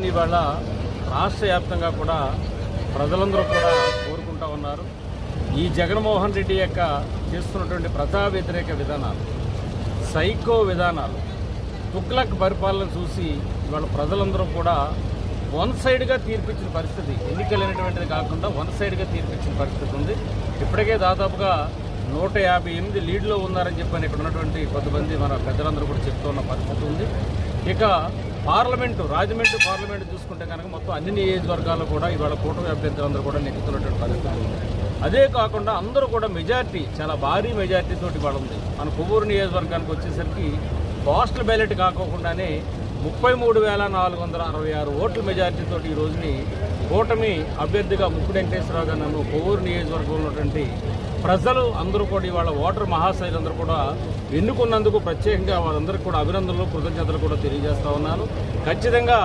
ఇవాళ రాష్ట్ర వ్యాప్తంగా కూడా ప్రజలందరూ కూడా కోరుకుంటా ఉన్నారు. ఈ జగన్మోహన్ రెడ్డి యొక్క చేస్తున్నటువంటి ప్రజా వ్యతిరేక విధానాలు, సైకో విధానాలు, తుగ్లక్ పరిపాలన చూసి ఇవాళ ప్రజలందరూ కూడా వన్ సైడ్గా తీర్పిచ్చిన పరిస్థితి, ఎన్నికలైనటువంటిది కాకుండా వన్ సైడ్గా తీర్పిచ్చిన పరిస్థితి ఉంది. ఇప్పటికే దాదాపుగా 158 లీడ్లో ఉన్నారని చెప్పని ఇక్కడ ఉన్నటువంటి కొంతమంది మన పెద్దలందరూ కూడా చెప్తూ ఉన్న పరిస్థితి ఉంది. ఇక పార్లమెంటు, రాజమండ్రి పార్లమెంటు చూసుకుంటే కనుక మొత్తం అన్ని నియోజకవర్గాల్లో కూడా ఇవాళ కూటమి అభ్యర్థులందరూ కూడా నెగ్గుతున్నటువంటి పరిస్థితి ఉంది. అదే కాకుండా అందరూ కూడా మెజార్టీ, చాలా భారీ మెజార్టీతోటి ఇవాళ ఉంది. మన కొవ్వూరు నియోజకవర్గానికి వచ్చేసరికి పోస్టల్ బ్యాలెట్ కాకోకుండానే 33,466 ఓట్ల మెజార్టీతోటి ఈ రోజుని కూటమి అభ్యర్థిగా ముక్కు వెంకటేశ్వరరావు గారు నన్ను కొవ్వూరు నియోజకవర్గంలో ఉన్నటువంటి ప్రజలు అందరూ కూడా ఇవాళ ఓటర్ మహాశైలందరూ కూడా ఎన్నుకున్నందుకు ప్రత్యేకంగా వాళ్ళందరికీ కూడా అభినందనలు, కృతజ్ఞతలు కూడా తెలియజేస్తా ఉన్నాను. ఖచ్చితంగా